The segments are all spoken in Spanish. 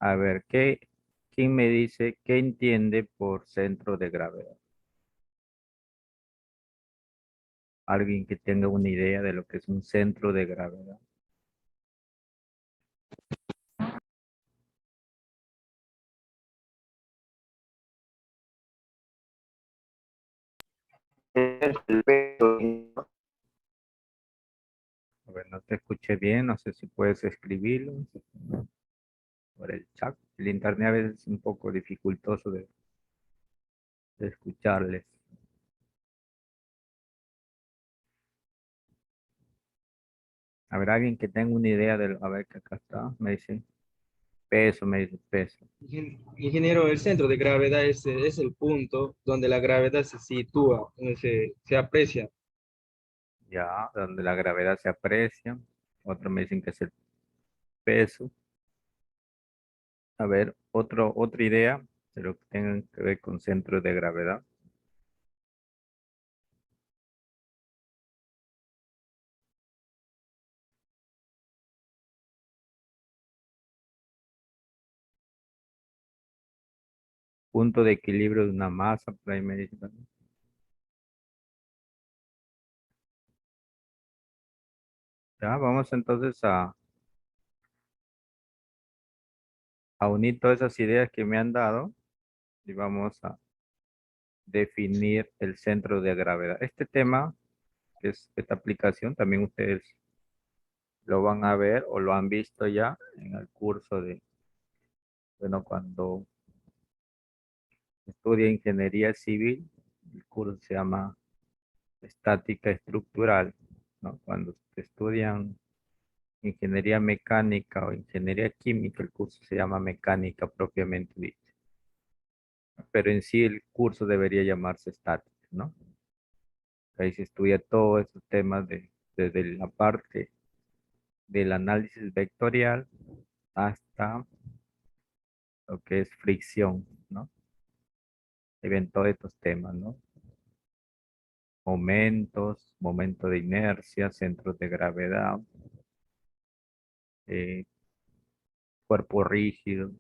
A ver, ¿quién me dice qué entiende por centro de gravedad? Alguien que tenga una idea de lo que es un centro de gravedad. Es el peso. A ver, no te escuché bien, no sé si puedes escribirlo por el chat. El internet a veces es un poco dificultoso de escucharles. A ver, alguien que tenga una idea de, a ver, que acá está, me dice peso. Ingeniero, el centro de gravedad es el punto donde la gravedad se sitúa, donde se aprecia. Ya, donde la gravedad se aprecia. Otros me dicen que es el peso. A ver, otra idea de lo que tengan que ver con centro de gravedad. Punto de equilibrio de una masa, por ahí me dicen también. Ya, vamos entonces a unir todas esas ideas que me han dado y vamos a definir el centro de gravedad. Este tema, que es esta aplicación, también ustedes lo van a ver o lo han visto ya en el curso de, bueno, cuando estudia ingeniería civil, el curso se llama estática estructural, ¿no? Cuando estudian ingeniería mecánica o ingeniería química, el curso se llama mecánica propiamente dicha. Pero en sí el curso debería llamarse estática, ¿no? Ahí se estudia todos estos temas desde la parte del análisis vectorial hasta lo que es fricción, ¿no? Se ven todos estos temas, ¿no? Momentos, momento de inercia, centros de gravedad, eh, cuerpo rígido.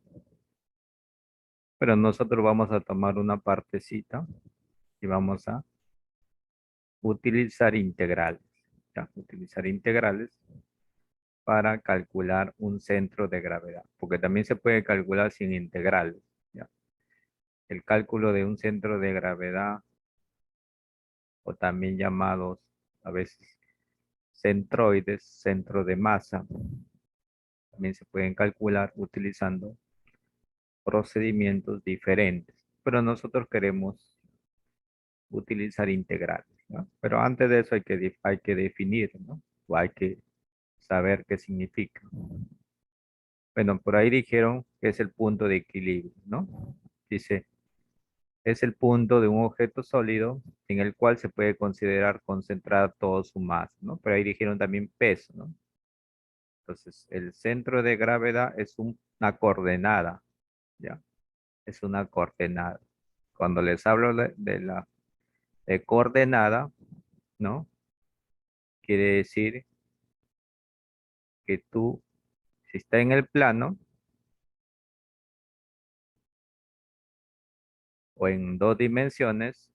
Pero nosotros vamos a tomar una partecita y vamos a utilizar integrales. ¿Ya? Utilizar integrales para calcular un centro de gravedad, porque también se puede calcular sin integrales. ¿Ya? El cálculo de un centro de gravedad, o también llamados a veces centroides, centro de masa, también se pueden calcular utilizando procedimientos diferentes, pero nosotros queremos utilizar integrales, ¿no? Pero antes de eso hay que definir, ¿no? O hay que saber qué significa. Bueno, por ahí dijeron que es el punto de equilibrio, ¿no? Dice, es el punto de un objeto sólido en el cual se puede considerar concentrada toda su masa, ¿no? Pero ahí dijeron también peso, ¿no? Entonces, el centro de gravedad es una coordenada, ¿ya? Es una coordenada. Cuando les hablo de la de coordenada, ¿no? Quiere decir que tú, si está en el plano o en dos dimensiones,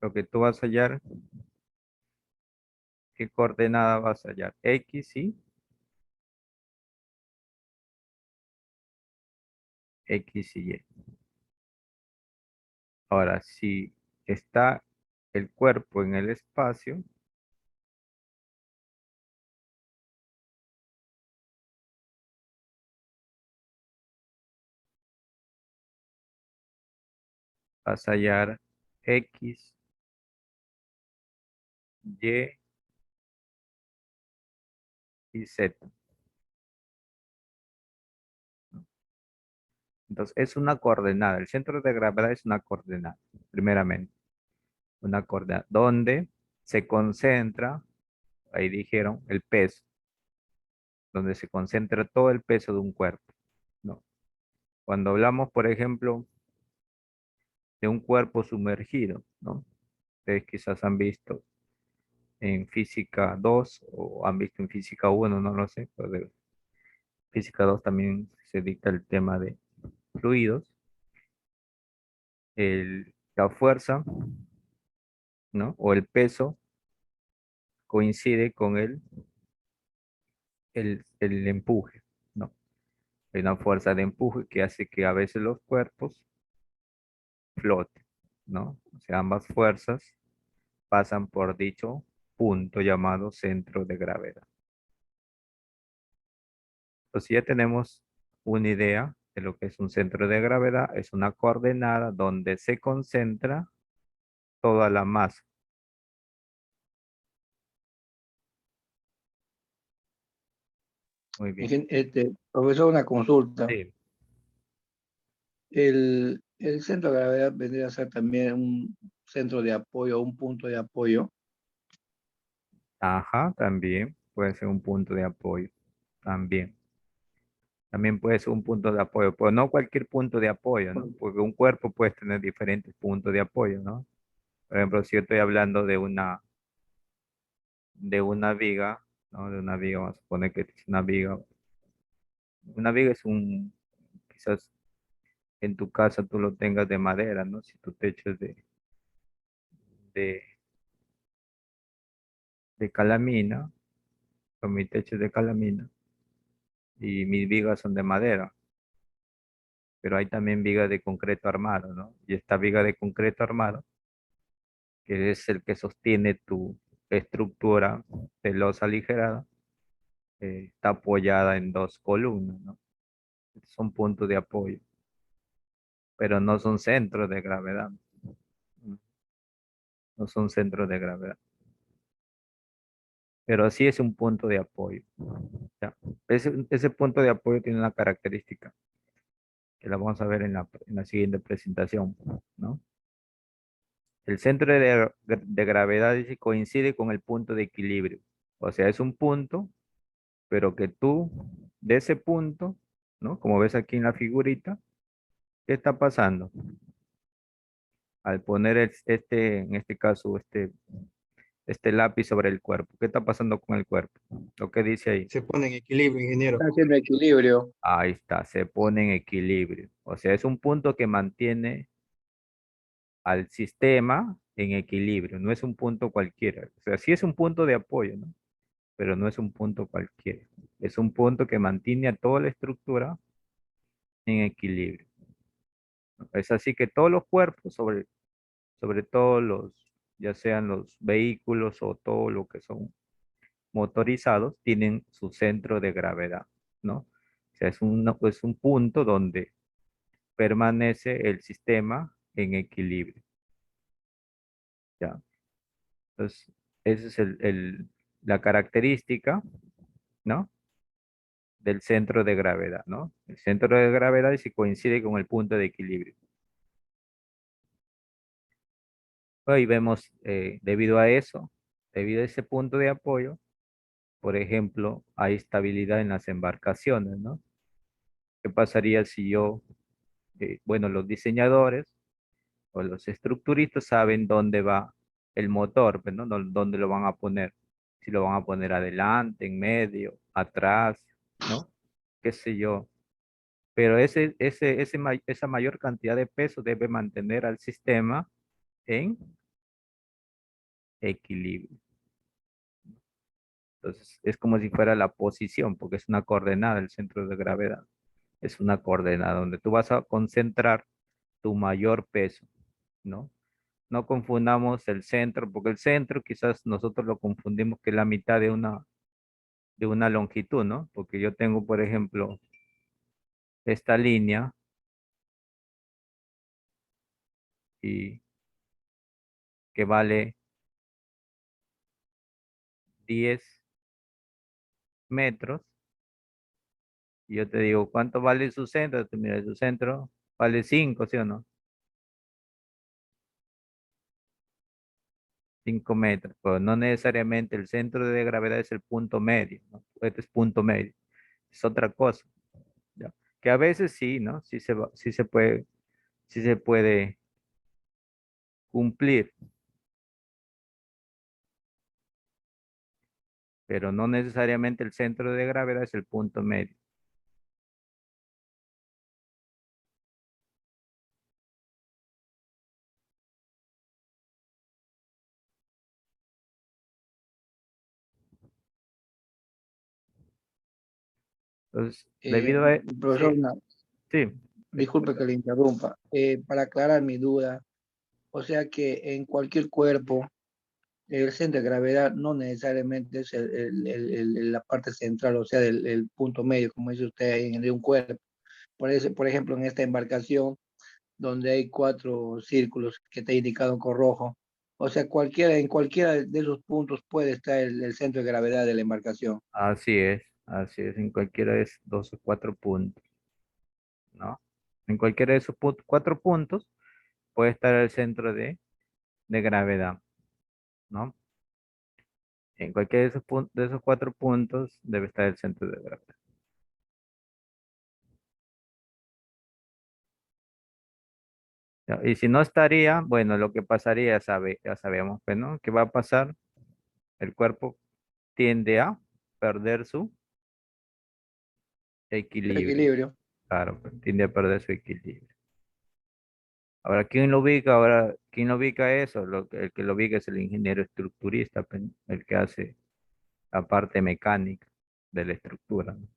lo que tú vas a hallar, ¿qué coordenada vas a hallar? X y X y Y. Ahora, si está el cuerpo en el espacio, vas a hallar X, Y y Z. Entonces, es una coordenada. El centro de gravedad es una coordenada, primeramente. Una coordenada donde se concentra, ahí dijeron, el peso, donde se concentra todo el peso de un cuerpo, ¿no? Cuando hablamos, por ejemplo, de un cuerpo sumergido, ¿no? Ustedes quizás han visto en física 2 o han visto en física 1, no lo sé, pero de física 2 también se dicta el tema de fluidos. La fuerza, ¿no? O el peso coincide con el empuje, ¿no? Hay una fuerza de empuje que hace que a veces los cuerpos floten, ¿no? O sea, ambas fuerzas pasan por dicho punto llamado centro de gravedad. Entonces ya tenemos una idea de lo que es un centro de gravedad. Es una coordenada donde se concentra toda la masa. Muy bien. Profesor, una consulta. Sí. El centro de gravedad vendría a ser también un centro de apoyo, un punto de apoyo. Ajá, también puede ser un punto de apoyo. También. También puede ser un punto de apoyo, pero no cualquier punto de apoyo, ¿no? Porque un cuerpo puede tener diferentes puntos de apoyo, ¿no? Por ejemplo, si yo estoy hablando de una viga, ¿no? De una viga, vamos a suponer que es una viga. Una viga es quizás en tu casa tú lo tengas de madera, ¿no? Si tu techo es de, de calamina, o mi techo es de calamina, y mis vigas son de madera, pero hay también vigas de concreto armado, ¿no? Y esta viga de concreto armado, que es el que sostiene tu estructura de losa aligerada, está apoyada en dos columnas, ¿no? Son puntos de apoyo, pero no son centros de gravedad. No son centros de gravedad, pero sí es un punto de apoyo. Ya. Ese punto de apoyo tiene una característica que la vamos a ver en la siguiente presentación, ¿no? El centro de gravedad dice, coincide con el punto de equilibrio. O sea, es un punto, pero que tú, de ese punto, ¿no? Como ves aquí en la figurita, ¿qué está pasando? Al poner en este caso, este lápiz sobre el cuerpo, ¿qué está pasando con el cuerpo? Lo que dice ahí. Se pone en equilibrio, ingeniero. Está haciendo equilibrio. Ahí está, se pone en equilibrio. O sea, es un punto que mantiene al sistema en equilibrio, no es un punto cualquiera. O sea, sí es un punto de apoyo, ¿no? Pero no es un punto cualquiera. Es un punto que mantiene a toda la estructura en equilibrio. Es así que todos los cuerpos, sobre todo ya sean los vehículos o todo lo que son motorizados, tienen su centro de gravedad, ¿no? O sea, es un punto donde permanece el sistema en equilibrio. ¿Ya? Entonces, esa es la característica, ¿no? Del centro de gravedad, ¿no? El centro de gravedad si coincide con el punto de equilibrio. Hoy vemos, debido a eso, debido a ese punto de apoyo, por ejemplo, hay estabilidad en las embarcaciones, ¿no? ¿Qué pasaría si bueno, los diseñadores o los estructuristas saben dónde va el motor, pues, ¿no? Dónde lo van a poner. Si lo van a poner adelante, en medio, atrás, ¿no? Qué sé yo. Pero esa mayor cantidad de peso debe mantener al sistema en equilibrio. Entonces, es como si fuera la posición, porque es una coordenada el centro de gravedad. Es una coordenada donde tú vas a concentrar tu mayor peso, ¿no? No confundamos el centro, porque el centro quizás nosotros lo confundimos que es la mitad de una longitud, ¿no? Porque yo tengo, por ejemplo, esta línea y que vale 10 metros. Y yo te digo, ¿cuánto vale su centro? Tú mira, su centro vale 5, ¿sí o no? 5 metros. Pero no necesariamente el centro de gravedad es el punto medio, ¿no? Este es punto medio. Es otra cosa, ¿ya? Que a veces sí, ¿no? Sí se puede cumplir. pero no necesariamente el centro de gravedad es el punto medio. Entonces, debido a... Profesor, Sí, sí, disculpe que le interrumpa. Para aclarar mi duda, o sea que en cualquier cuerpo, el centro de gravedad no necesariamente es la parte central, o sea, el punto medio, como dice usted, de un cuerpo. Por ejemplo, en esta embarcación, donde hay 4 círculos que te he indicado con rojo, o sea, en cualquiera de esos puntos puede estar el centro de gravedad de la embarcación. así es, en cualquiera de esos 2 o 4 puntos, ¿no? En cualquiera de esos 4 puntos puede estar el centro de gravedad, ¿no? En cualquiera de de esos 4 puntos debe estar el centro de gravedad. ¿Ya? Y si no estaría, bueno, lo que pasaría, ya sabemos, pues, ¿no? ¿Qué va a pasar? El cuerpo tiende a perder su equilibrio. Equilibrio. Claro, pues, tiende a perder su equilibrio. Ahora, ¿quién lo ubica? Ahora, ¿quién lo ubica eso? El que lo ubica es el ingeniero estructurista, pues, el que hace la parte mecánica de la estructura, ¿no?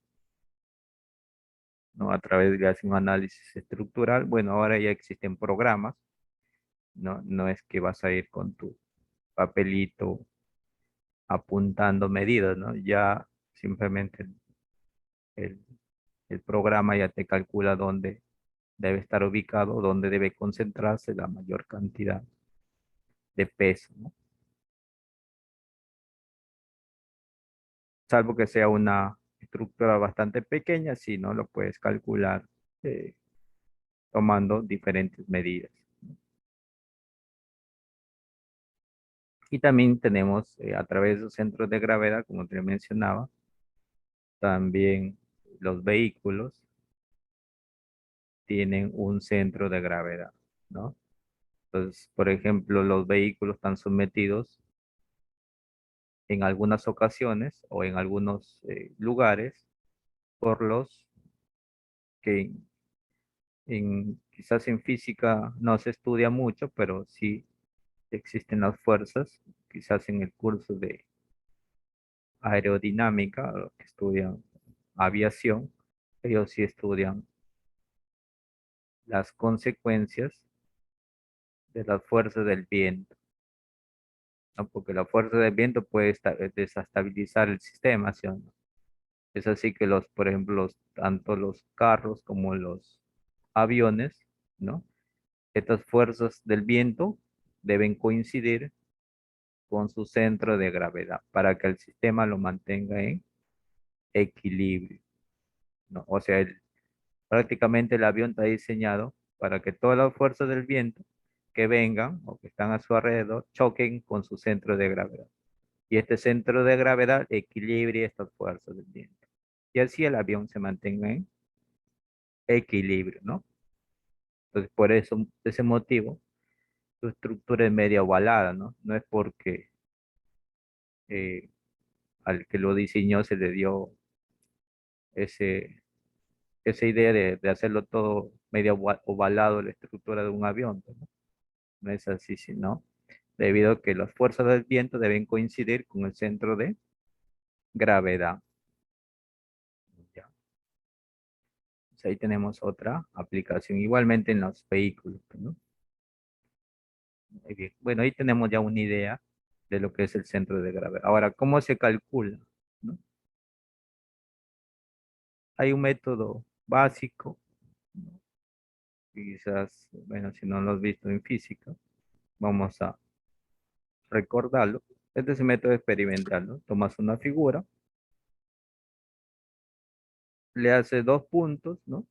¿No? A través de hacer un análisis estructural. Bueno, ahora ya existen programas, ¿no? No es que vas a ir con tu papelito apuntando medidas, ¿no? Ya simplemente el, el programa ya te calcula dónde debe estar ubicado, dónde debe concentrarse la mayor cantidad de peso, ¿no? Salvo que sea una estructura bastante pequeña, si no lo puedes calcular eh, tomando diferentes medidas. Y también tenemos a través de los centros de gravedad, como te mencionaba, también los vehículos tienen un centro de gravedad, ¿no? Entonces, por ejemplo, los vehículos están sometidos en algunas ocasiones o en algunos lugares por los que quizás en física no se estudia mucho, pero sí existen las fuerzas, quizás en el curso de aerodinámica, los que estudian aviación, ellos sí estudian las consecuencias de las fuerzas del viento, ¿no? Porque la fuerza del viento puede desestabilizar el sistema, ¿sí o no? Es así que por ejemplo, tanto los carros como los aviones, ¿no? Estas fuerzas del viento deben coincidir con su centro de gravedad para que el sistema lo mantenga en equilibrio, ¿no? O sea, prácticamente el avión está diseñado para que todas las fuerzas del viento que vengan o que están a su alrededor choquen con su centro de gravedad. Y este centro de gravedad equilibre estas fuerzas del viento. Y así el avión se mantenga en equilibrio, ¿no? Entonces, por eso, ese motivo, su estructura es media ovalada, ¿no? No es porque eh, al que lo diseñó se le dio ese, esa idea de hacerlo todo medio ovalado la estructura de un avión, pues, ¿no? No es así, sino debido a que las fuerzas del viento deben coincidir con el centro de gravedad. Ya. Pues ahí tenemos otra aplicación, igualmente en los vehículos, ¿no? Muy bien. Bueno, ahí tenemos ya una idea de lo que es el centro de gravedad. Ahora, ¿cómo se calcula? ¿No? Hay un método básico, ¿no? Quizás, bueno, si no lo has visto en física, vamos a recordarlo. Este es el método experimental, ¿no? Tomas una figura, le haces 2 puntos, ¿no?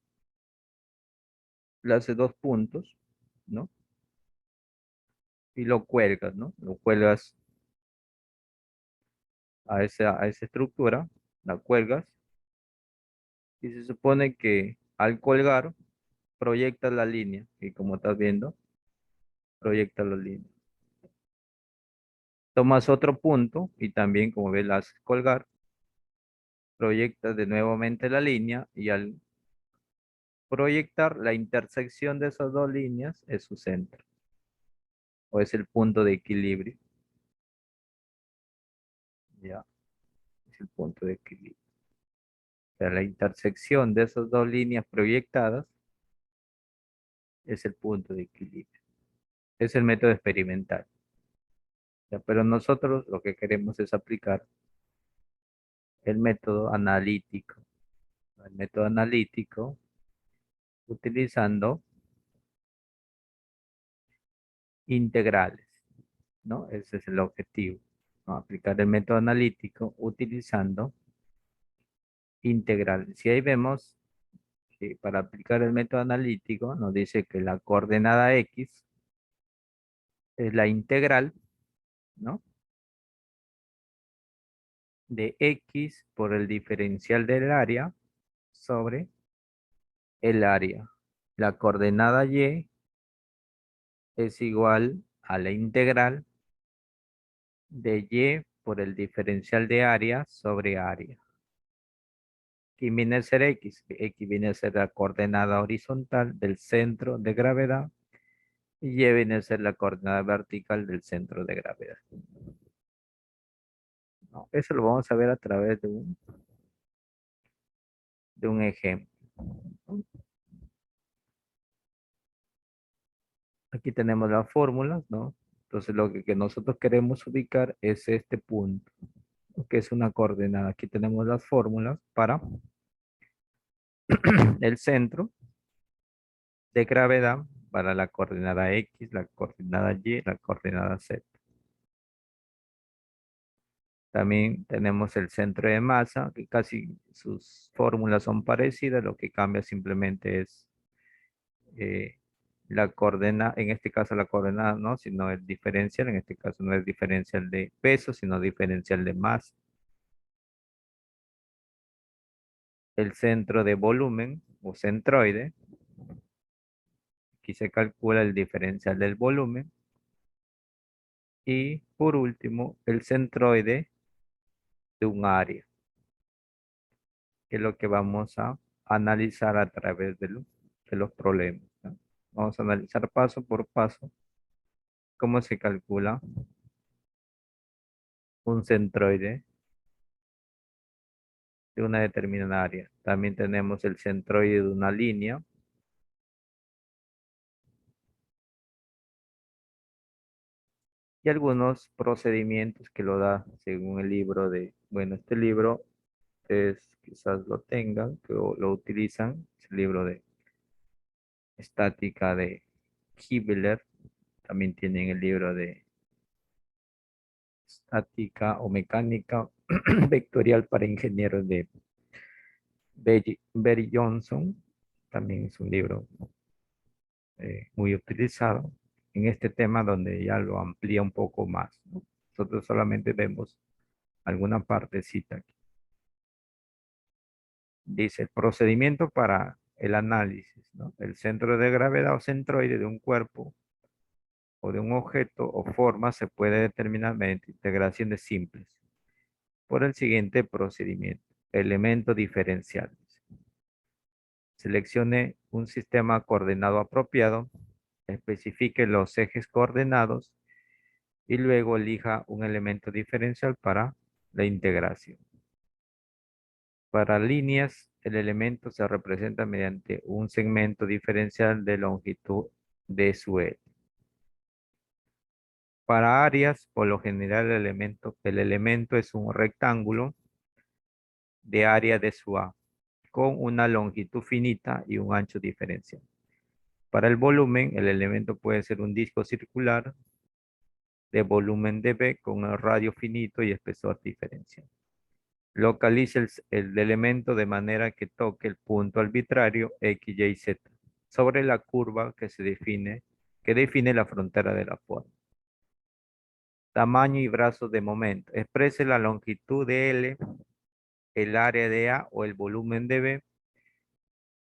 Le haces 2 puntos, ¿no? Y lo cuelgas, ¿no? Lo cuelgas a esa estructura, la cuelgas, y se supone que al colgar, proyectas la línea, y como estás viendo, proyecta la línea. Tomas otro punto y también, como ves, la haces colgar. Proyectas de nuevamente la línea y al proyectar la intersección de esas dos líneas es su centro o es el punto de equilibrio. Ya, es el punto de equilibrio. O sea, la intersección de esas dos líneas proyectadas es el punto de equilibrio. Es el método experimental. Ya, pero nosotros lo que queremos es aplicar el método analítico. El método analítico utilizando integrales, ¿no? Ese es el objetivo, ¿no? Aplicar el método analítico utilizando integrales. Si ahí vemos que para aplicar el método analítico nos dice que la coordenada X es la integral, ¿no? De X por el diferencial del área sobre el área. La coordenada Y es igual a la integral de Y por el diferencial de área sobre área. Aquí viene a ser X. X viene a ser la coordenada horizontal del centro de gravedad y Y viene a ser la coordenada vertical del centro de gravedad. ¿No? Eso lo vamos a ver a través de un ejemplo. Aquí tenemos las fórmulas, ¿no? Entonces lo que nosotros queremos ubicar es este punto, que es una coordenada. Aquí tenemos las fórmulas para el centro de gravedad, para la coordenada X, la coordenada Y, la coordenada Z. También tenemos el centro de masa, que casi sus fórmulas son parecidas, lo que cambia simplemente es eh, la coordenada, en este caso la coordenada, no, sino el diferencial, en este caso no es diferencial de peso, sino diferencial de masa. El centro de volumen o centroide, aquí se calcula el diferencial del volumen. Y por último, el centroide de un área, que es lo que vamos a analizar a través de los problemas, ¿no? Vamos a analizar paso por paso cómo se calcula un centroide de una determinada área. También tenemos el centroide de una línea. Y algunos procedimientos que lo da según el libro bueno, este libro es, quizás lo tengan, que lo utilizan, es el libro de estática de Kibler. También tienen el libro de estática o mecánica vectorial para ingenieros de Berry Johnson. También es un libro muy utilizado en este tema donde ya lo amplía un poco más, ¿no? Nosotros solamente vemos alguna partecita aquí. Dice, procedimiento para el análisis, ¿no? El centro de gravedad o centroide de un cuerpo o de un objeto o forma se puede determinar mediante integraciones simples por el siguiente procedimiento. Elemento diferencial. Seleccione un sistema coordenado apropiado, especifique los ejes coordenados y luego elija un elemento diferencial para la integración. Para líneas, el elemento se representa mediante un segmento diferencial de longitud de su eje. Para áreas, por lo general el elemento es un rectángulo de área de su A, con una longitud finita y un ancho diferencial. Para el volumen, el elemento puede ser un disco circular de volumen dB con un radio finito y espesor diferencial. Localice el elemento de manera que toque el punto arbitrario X, Y, Z sobre la curva que define la frontera de la forma. Tamaño y brazos de momento. Exprese la longitud de L, el área de A o el volumen de B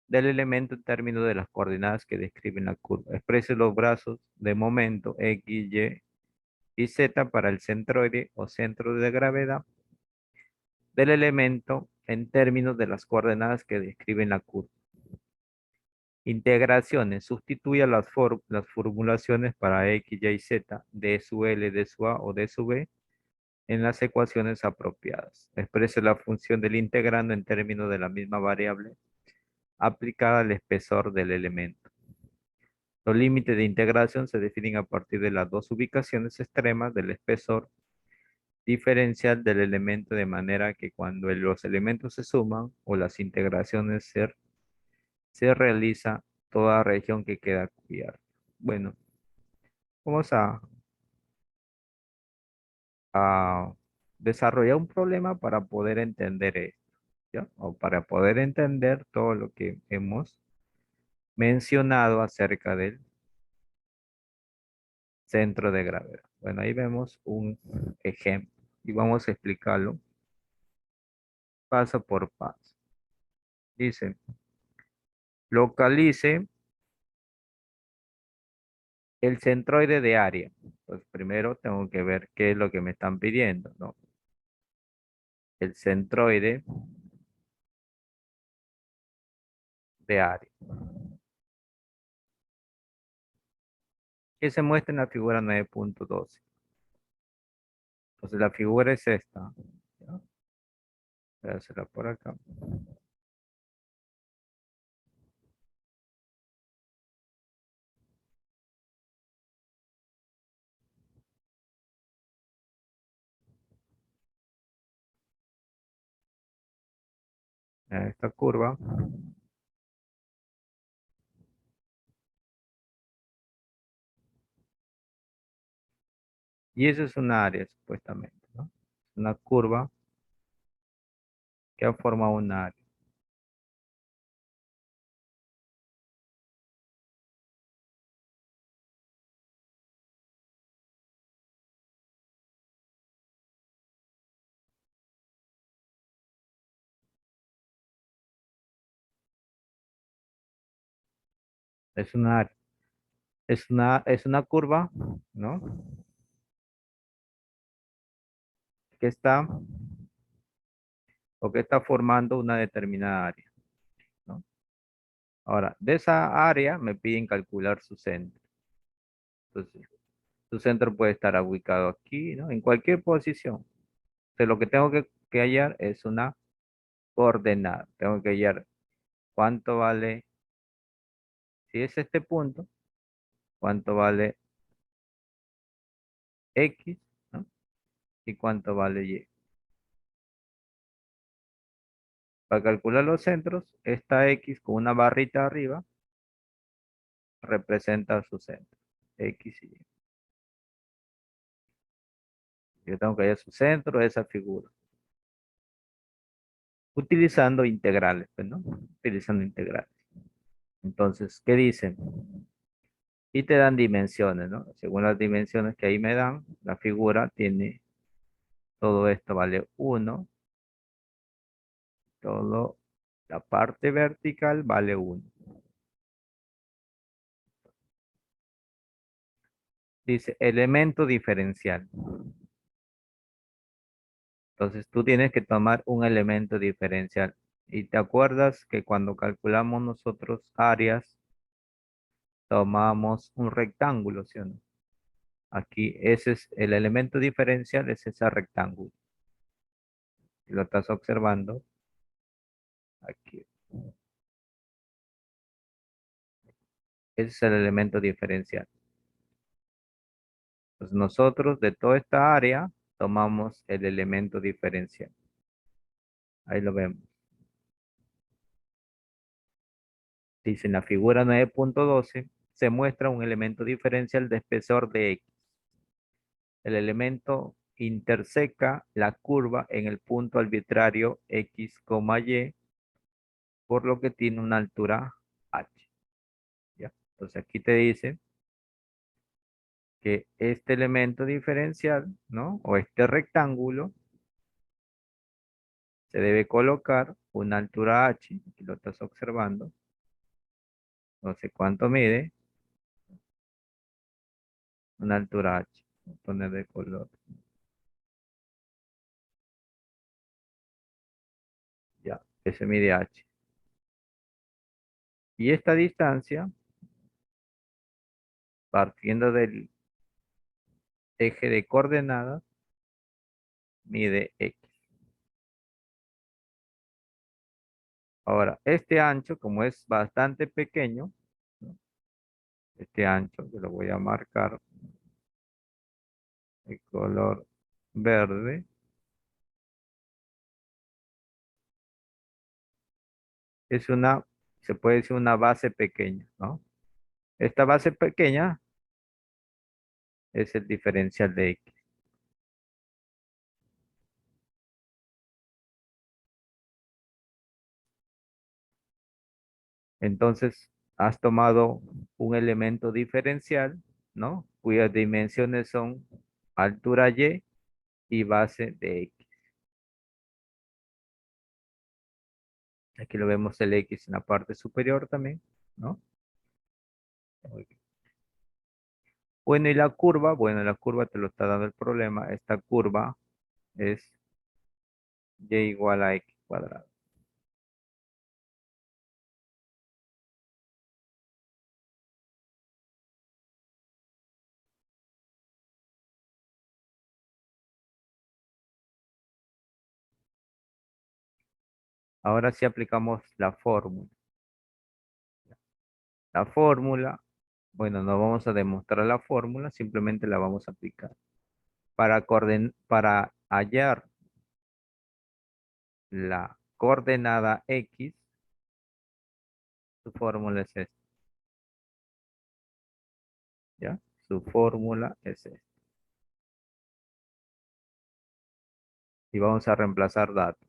del elemento en términos de las coordenadas que describen la curva. Exprese los brazos de momento X, Y y Z para el centroide o centro de gravedad del elemento en términos de las coordenadas que describen la curva. Integraciones. Sustituya las formulaciones para X, Y, Z, D sub L, D sub A o D sub B en las ecuaciones apropiadas. Exprese la función del integrando en términos de la misma variable aplicada al espesor del elemento. Los límites de integración se definen a partir de las dos ubicaciones extremas del espesor diferencial del elemento, de manera que cuando los elementos se suman o las integraciones se realiza toda región que queda cubierta. Bueno, vamos a desarrollar un problema para poder entender esto, ¿ya? O para poder entender todo lo que hemos mencionado acerca del centro de gravedad. Bueno, ahí vemos un ejemplo y vamos a explicarlo paso por paso. Dice, localice el centroide de área. Pues primero tengo que ver qué es lo que me están pidiendo, ¿no? El centroide de área. Que se muestra en la figura 9.12. Entonces la figura es esta. ¿Ya? Voy a hacerla por acá. Esta curva. Y eso es una área, supuestamente, ¿no? Una curva que ha formado una área. Es una área. Es una curva, ¿no? Que está o que está formando una determinada área, ¿no? Ahora, de esa área me piden calcular su centro. Entonces, su centro puede estar ubicado aquí, ¿no? En cualquier posición. Entonces, lo que tengo que hallar es una coordenada. Tengo que hallar cuánto vale, si es este punto, cuánto vale X, ¿no? Y cuánto vale Y. Para calcular los centros, esta X con una barrita arriba representa su centro. X y Y. Yo tengo que hallar su centro de esa figura. Utilizando integrales, pues, ¿no? Utilizando integrales. Entonces, ¿qué dicen? Y te dan dimensiones, ¿no? Según las dimensiones que ahí me dan, la figura tiene todo esto vale 1. Todo la parte vertical vale 1. Dice elemento diferencial. Entonces tú tienes que tomar un elemento diferencial. Y te acuerdas que cuando calculamos nosotros áreas, tomamos un rectángulo, ¿sí o no? Aquí ese es el elemento diferencial, es ese rectángulo. Y lo estás observando aquí. Ese es el elemento diferencial. Entonces nosotros de toda esta área tomamos el elemento diferencial. Ahí lo vemos. Dice en la figura 9.12 se muestra un elemento diferencial de espesor de X. El elemento interseca la curva en el punto arbitrario X, Y, por lo que tiene una altura H. ¿Ya? Entonces aquí te dice que este elemento diferencial, ¿no? O este rectángulo se debe colocar una altura H, aquí lo estás observando, no sé cuánto mide, una altura H. Voy a poner de color. Ya, ese mide h. Y esta distancia, partiendo del eje de coordenadas, mide x. Ahora, este ancho, como es bastante pequeño, ¿no? Este ancho, yo lo voy a marcar de color verde. Es una, se puede decir una base pequeña, ¿no? Esta base pequeña es el diferencial de x. Entonces, has tomado un elemento diferencial, ¿no? Cuyas dimensiones son altura y base de x. Aquí lo vemos el x en la parte superior también, ¿no? Bueno, y la curva, bueno, la curva te lo está dando el problema. Esta curva es y igual a x cuadrado. Ahora sí aplicamos la fórmula. La fórmula, bueno, no vamos a demostrar la fórmula, simplemente la vamos a aplicar. Para hallar la coordenada x, su fórmula es esta, ¿ya? Su fórmula es esta. Y vamos a reemplazar datos.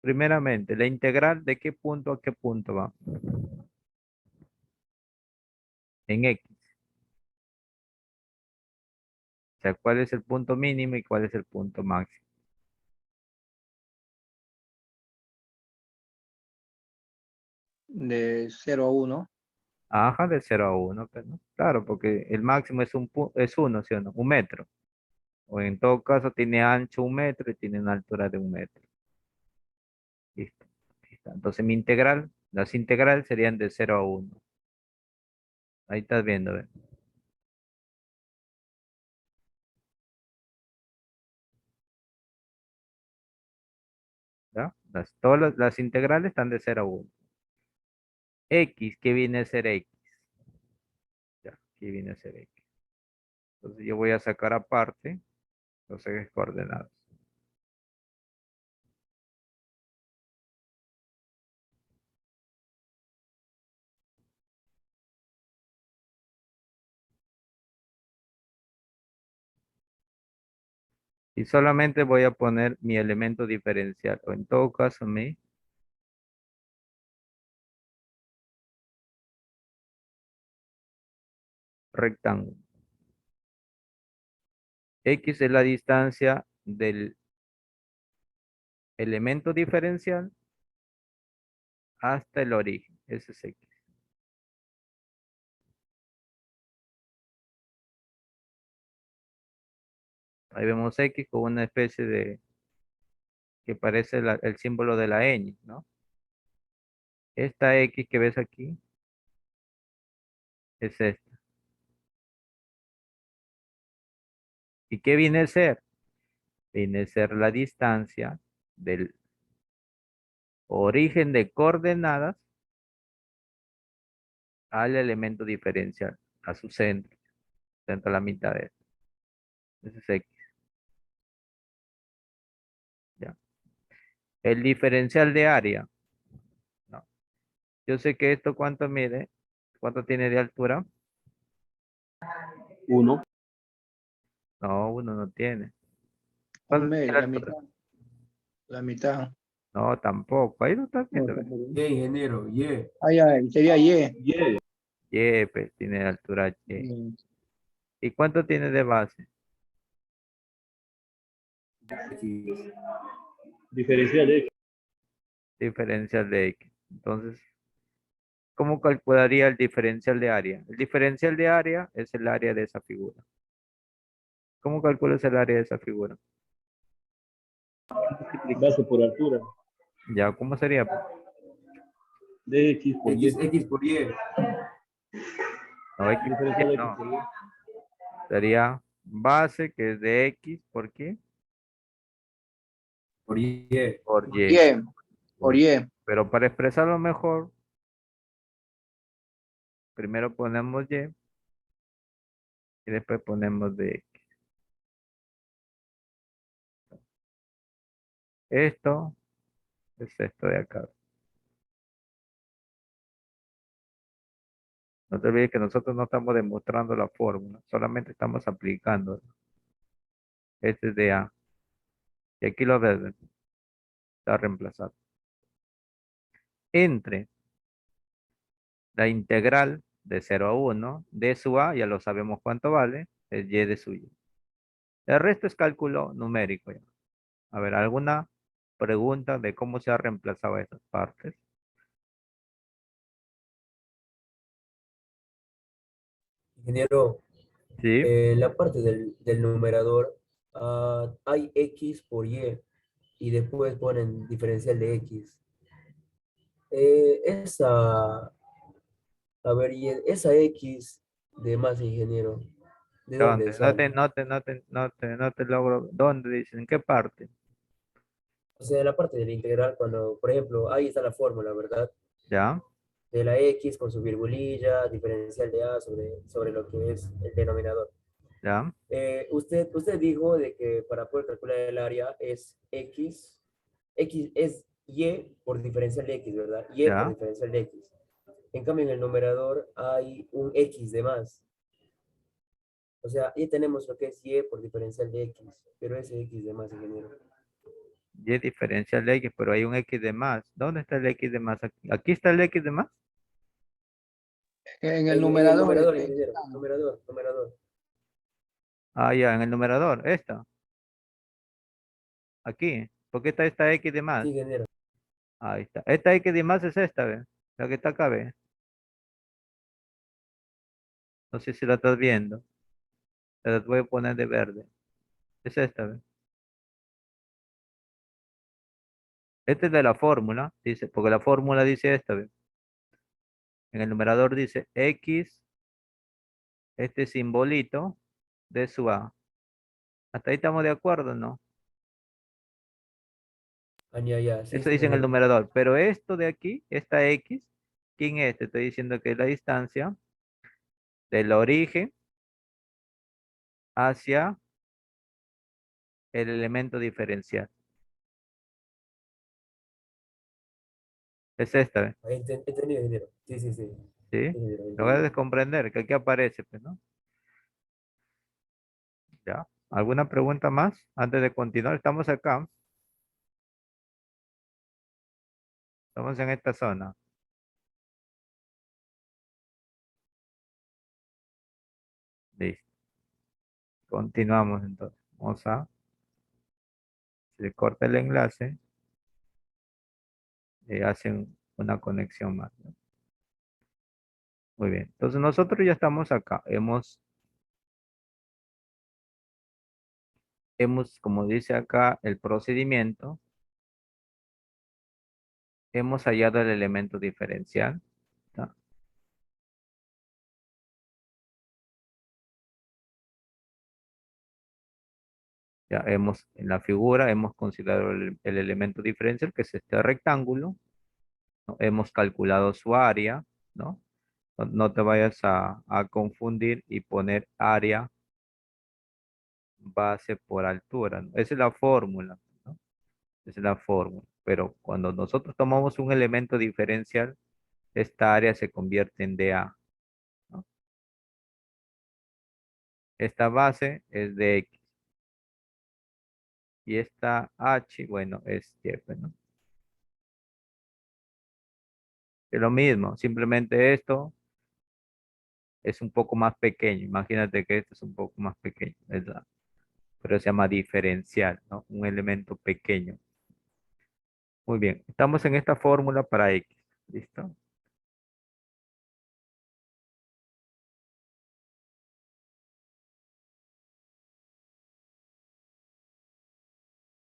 Primeramente, la integral de qué punto a qué punto va. En x. O sea, cuál es el punto mínimo y cuál es el punto máximo. De 0 a 1. Ajá, de 0 a 1, pero no. Claro, porque el máximo es 1, ¿sí o no? 1 metro. O en todo caso tiene ancho 1 metro y tiene una altura de 1 metro. Listo. Listo. Entonces mi integral, las integrales serían de 0 a 1. Ahí estás viendo, ¿ve? ¿Ya? Todas las integrales están de 0 a 1. X, ¿qué viene a ser X? Ya, ¿qué viene a ser X? Entonces yo voy a sacar aparte los ejes coordenados. Y solamente voy a poner mi elemento diferencial, o en todo caso mi rectángulo. X es la distancia del elemento diferencial hasta el origen. Ese es X. Ahí vemos X con una especie de, que parece el símbolo de la ñ, ¿no? Esta X que ves aquí es esta. ¿Y qué viene a ser? Viene a ser la distancia del origen de coordenadas al elemento diferencial, a su centro, centro a la mitad de esto. Ese es X, ¿ya? El diferencial de área, ¿no? Yo sé que esto cuánto mide, cuánto tiene de altura. 1. No, uno no tiene. Un ¿Cuánto tiene mes, de la altura? mitad. La mitad. No, tampoco. Ahí no está No, viendo. ¿Ve? tampoco. Ingeniero, Ah, ya, sería Y. Y, pues, tiene de altura Y. Mm, ¿Y cuánto tiene de base? Diferencial de X. Diferencial de X. Entonces, ¿Cómo calcularía el diferencial de área? El diferencial de área es el área de esa figura. ¿Cómo calculas el área de esa figura? Base por altura. Ya, ¿cómo sería? De X por Y. X por Y. No, X por Y, Diferencial X no. por Y. Sería base, que es de X, ¿por qué? Por Y. Por Y. Y, por Y. Pero para expresarlo mejor, primero ponemos Y y después ponemos de X. Esto es esto de acá. No te olvides que nosotros no estamos demostrando la fórmula, solamente estamos aplicando. Este es de A. Y aquí lo ves, está reemplazado. Entre la integral de 0 a 1 de su A, ya lo sabemos cuánto vale, es Y de su Y. El resto es cálculo numérico. Ya. A ver, ¿alguna pregunta de cómo se ha reemplazado esas partes? Ingeniero, Sí, en la parte del numerador hay X por y después ponen diferencial de X. A ver, esa X de más, ingeniero, ¿de dónde ¿dónde? sale? No te logro. ¿Dónde dicen? ¿En qué parte? O sea, en la parte de la integral, cuando, por ejemplo, ahí está la fórmula, ¿verdad? ¿Ya? De la X con su virgulilla, diferencial de A sobre lo que es el denominador. ¿Ya? Usted dijo de que para poder calcular el área es X es Y por diferencial de X, ¿verdad? Y por ¿Ya? diferencial de X. En cambio, en el numerador hay un X de más. O sea, ahí tenemos lo que es Y por diferencial de X, pero ese X de más, ingeniero. Y diferencial de X, pero hay un X de más. ¿Dónde está el X de más? ¿Aquí está el X de más? En el En el numerador, numerador, ingeniero. Numerador. Ah, ya, en el numerador. Esta. Aquí. ¿Por qué está esta X de Sí, más? ingeniero. Ahí está. Esta X de más es esta, ¿ve? La que está acá, ¿ve? No sé si la estás viendo. La voy a poner de verde. Es esta, ¿ve? Esta es de la fórmula, dice, porque la fórmula dice esta, ¿ve? En el numerador dice X, este simbolito de su A. Hasta ahí estamos de acuerdo, ¿no? Ah, ya, sí, Eso sí, dice en el ingeniero. numerador. Pero esto de aquí, esta X, ¿quién es? Te estoy diciendo que es la distancia del origen hacia el elemento diferencial. Es esta, ¿ve? Entendido, ingeniero. Sí, sí, sí. ¿Sí? Ingeniero, Lo voy a entendido. descomprender, que aquí aparece, pues, ¿no? ¿Ya? ¿Alguna pregunta más antes de continuar? Estamos acá, estamos en esta zona. Listo. Continuamos entonces. Vamos a, se corta el enlace y hacen una conexión más, ¿no? Muy bien. Entonces nosotros ya estamos acá. Como dice acá el procedimiento, hemos hallado el elemento diferencial. ¿Está? Ya en la figura hemos considerado el elemento diferencial, que es este rectángulo, ¿no? Hemos calculado su área, ¿no? No te vayas a confundir y poner área base por altura, ¿no? Esa es la fórmula, ¿no? Esa es la fórmula. Pero cuando nosotros tomamos un elemento diferencial, esta área se convierte en dA, ¿no? Esta base es de X y esta H, bueno, es Y, pues, ¿no? Es lo mismo, simplemente esto es un poco más pequeño. Imagínate que esto es un poco más pequeño, ¿verdad? Pero se llama diferencial, ¿no? Un elemento pequeño. Muy bien, estamos en esta fórmula para X, ¿listo?